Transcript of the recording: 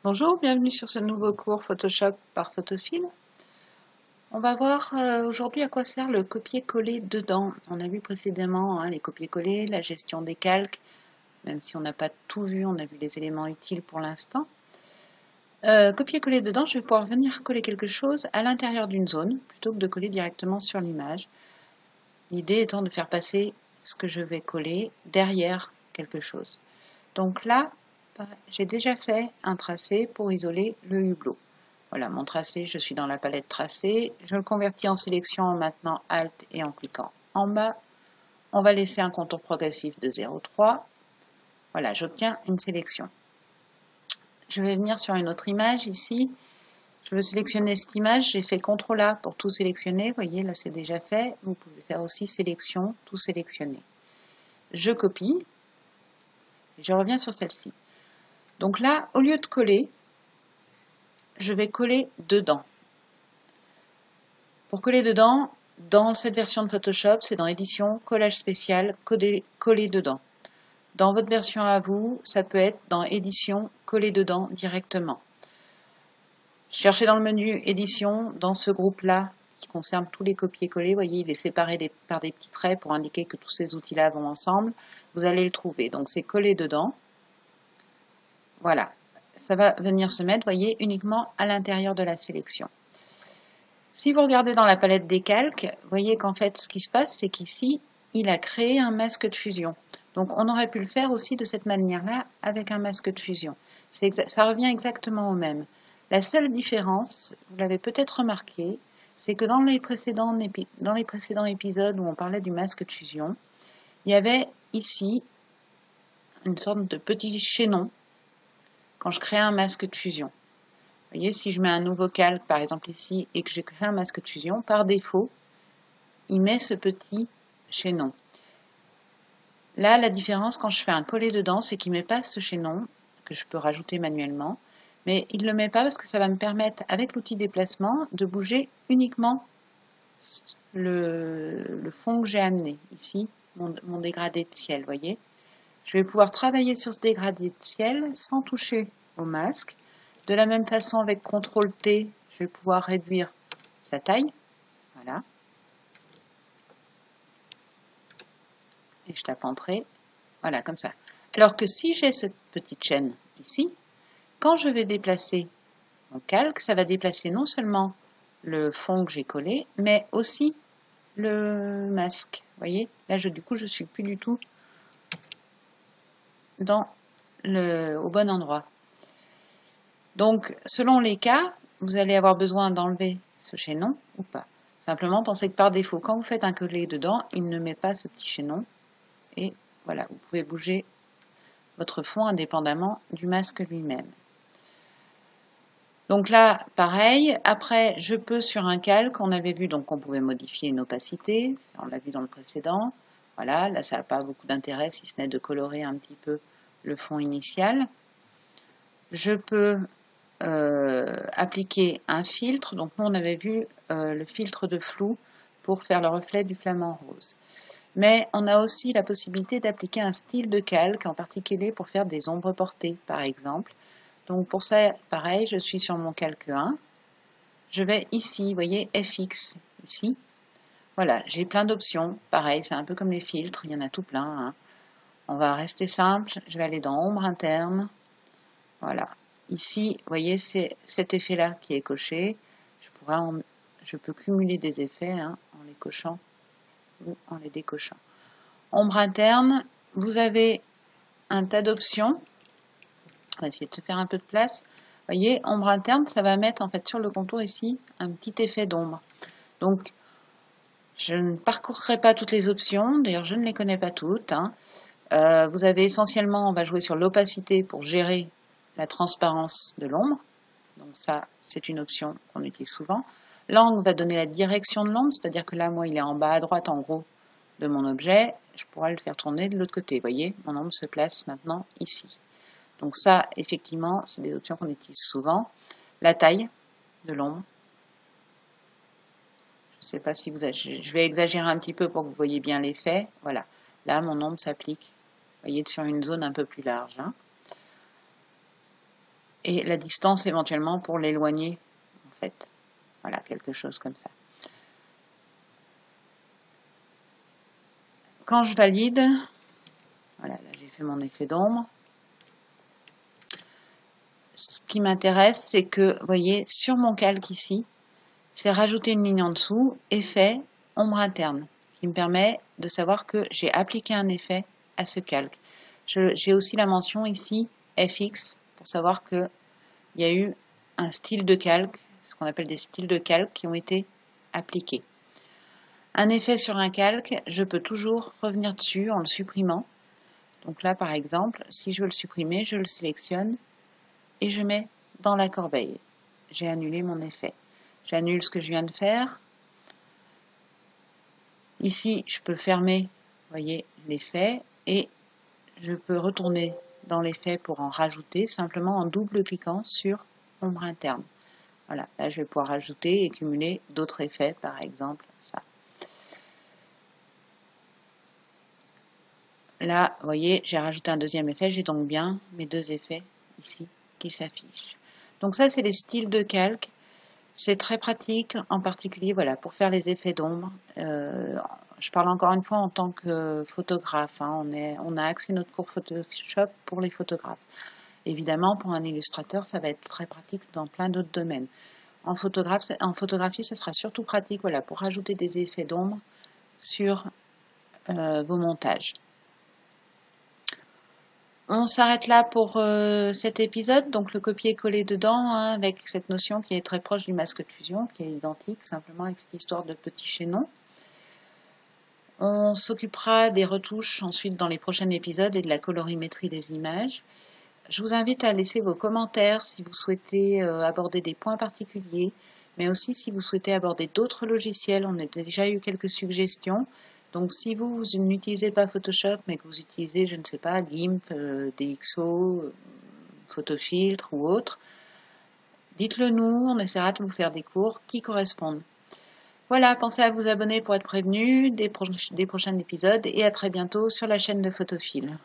Bonjour, bienvenue sur ce nouveau cours Photoshop par Photophile. On va voir aujourd'hui à quoi sert le copier-coller dedans. On a vu précédemment les copier-coller, la gestion des calques, même si on n'a pas tout vu, on a vu les éléments utiles pour l'instant. Copier-coller dedans, je vais pouvoir venir coller quelque chose à l'intérieur d'une zone, plutôt que de coller directement sur l'image. L'idée étant de faire passer ce que je vais coller derrière quelque chose. Donc là, j'ai déjà fait un tracé pour isoler le hublot. Voilà mon tracé, je suis dans la palette tracé. Je le convertis en sélection en maintenant Alt et en cliquant en bas. On va laisser un contour progressif de 0,3. Voilà, j'obtiens une sélection. Je vais venir sur une autre image ici. Je veux sélectionner cette image, j'ai fait CTRL A pour tout sélectionner. Vous voyez, là c'est déjà fait. Vous pouvez faire aussi sélection, tout sélectionner. Je copie et je reviens sur celle-ci. Donc là, au lieu de coller, je vais coller dedans. Pour coller dedans, dans cette version de Photoshop, c'est dans Édition, Collage spécial, coller dedans. Dans votre version à vous, ça peut être dans Édition, coller dedans directement. Cherchez dans le menu Édition, dans ce groupe-là, qui concerne tous les copier-coller, vous voyez, il est séparé par des petits traits pour indiquer que tous ces outils-là vont ensemble. Vous allez le trouver. Donc c'est coller dedans. Voilà. Ça va venir se mettre, vous voyez, uniquement à l'intérieur de la sélection. Si vous regardez dans la palette des calques, vous voyez qu'en fait, ce qui se passe, c'est qu'ici, il a créé un masque de fusion. Donc, on aurait pu le faire aussi de cette manière-là avec un masque de fusion. Ça revient exactement au même. La seule différence, vous l'avez peut-être remarqué, c'est que dans les précédents épisodes où on parlait du masque de fusion, il y avait ici une sorte de petit chaînon quand je crée un masque de fusion. Vous voyez, si je mets un nouveau calque, par exemple ici, et que je crée un masque de fusion, par défaut, il met ce petit chaînon. Là, la différence quand je fais un coller dedans, c'est qu'il ne met pas ce chaînon, que je peux rajouter manuellement, mais il ne le met pas parce que ça va me permettre, avec l'outil déplacement, de bouger uniquement le fond que j'ai amené. Ici, mon dégradé de ciel, vous voyez. Je vais pouvoir travailler sur ce dégradé de ciel sans toucher au masque. De la même façon, avec CTRL T, je vais pouvoir réduire sa taille. Voilà. Et je tape Entrée. Voilà, comme ça. Alors que si j'ai cette petite chaîne ici, quand je vais déplacer mon calque, ça va déplacer non seulement le fond que j'ai collé, mais aussi le masque. Vous voyez, là, du coup, je suis plus du tout au bon endroit. Donc, selon les cas, vous allez avoir besoin d'enlever ce chaînon ou pas. Simplement, pensez que par défaut, quand vous faites un coller dedans, il ne met pas ce petit chaînon. Et voilà, vous pouvez bouger votre fond indépendamment du masque lui-même. Donc là, pareil, après, je peux sur un calque, on avait vu donc qu'on pouvait modifier une opacité, on l'a vu dans le précédent. Voilà, là ça n'a pas beaucoup d'intérêt si ce n'est de colorer un petit peu le fond initial. Je peux appliquer un filtre, donc nous on avait vu le filtre de flou pour faire le reflet du flamant rose. Mais on a aussi la possibilité d'appliquer un style de calque, en particulier pour faire des ombres portées, par exemple. Donc pour ça, pareil, je suis sur mon calque 1. Je vais ici, vous voyez, FX, ici. Voilà, j'ai plein d'options. Pareil, c'est un peu comme les filtres, il y en a tout plein. Hein. On va rester simple. Je vais aller dans Ombre interne. Voilà. Ici, vous voyez, c'est cet effet-là qui est coché. Je peux cumuler des effets hein, en les cochant ou en les décochant. Ombre interne, vous avez un tas d'options. On va essayer de se faire un peu de place. Vous voyez, ombre interne, ça va mettre en fait sur le contour ici un petit effet d'ombre. Donc, je ne parcourrai pas toutes les options. D'ailleurs, je ne les connais pas toutes. Hein. Vous avez essentiellement, on va jouer sur l'opacité pour gérer la transparence de l'ombre. Donc ça, c'est une option qu'on utilise souvent. L'angle va donner la direction de l'ombre, c'est-à-dire que là, moi, il est en bas à droite, en gros, de mon objet. Je pourrais le faire tourner de l'autre côté. Vous voyez, mon ombre se place maintenant ici. Donc ça, effectivement, c'est des options qu'on utilise souvent. La taille de l'ombre. Je ne sais pas si je vais exagérer un petit peu pour que vous voyez bien l'effet. Voilà. Là, mon ombre s'applique, vous voyez, sur une zone un peu plus large. Hein. et la distance éventuellement pour l'éloigner, en fait. Voilà, quelque chose comme ça. Quand je valide, voilà, là j'ai fait mon effet d'ombre. Ce qui m'intéresse, c'est que, vous voyez, sur mon calque ici, c'est rajouter une ligne en dessous, effet, ombre interne, qui me permet de savoir que j'ai appliqué un effet à ce calque. J'ai aussi la mention ici, FX, pour savoir qu'il y a eu un style de calque, ce qu'on appelle des styles de calque qui ont été appliqués. Un effet sur un calque, je peux toujours revenir dessus en le supprimant. Donc là, par exemple, si je veux le supprimer, je le sélectionne et je mets dans la corbeille. J'ai annulé mon effet. J'annule ce que je viens de faire. Ici, je peux fermer, vous voyez, l'effet et je peux retourner dans l'effet pour en rajouter simplement en double-cliquant sur ombre interne. Voilà, là je vais pouvoir rajouter et cumuler d'autres effets, par exemple ça. Là, vous voyez, j'ai rajouté un deuxième effet, j'ai donc bien mes deux effets ici qui s'affichent. Donc ça, c'est les styles de calque. C'est très pratique, en particulier voilà, pour faire les effets d'ombre. Je parle encore une fois en tant que photographe. Hein. On a axé notre cours Photoshop pour les photographes. Évidemment, pour un illustrateur, ça va être très pratique dans plein d'autres domaines. En photographie, ce sera surtout pratique voilà, pour rajouter des effets d'ombre sur vos montages. On s'arrête là pour cet épisode, donc le copier-coller dedans, hein, avec cette notion qui est très proche du masque de fusion, qui est identique, simplement avec cette histoire de petits chaînons. On s'occupera des retouches ensuite dans les prochains épisodes et de la colorimétrie des images. Je vous invite à laisser vos commentaires si vous souhaitez aborder des points particuliers, mais aussi si vous souhaitez aborder d'autres logiciels. On a déjà eu quelques suggestions. Donc si vous n'utilisez pas Photoshop, mais que vous utilisez, je ne sais pas, GIMP, DxO, Photofiltre ou autre, dites-le nous, on essaiera de vous faire des cours qui correspondent. Voilà, pensez à vous abonner pour être prévenu des prochains épisodes et à très bientôt sur la chaîne de Photophile.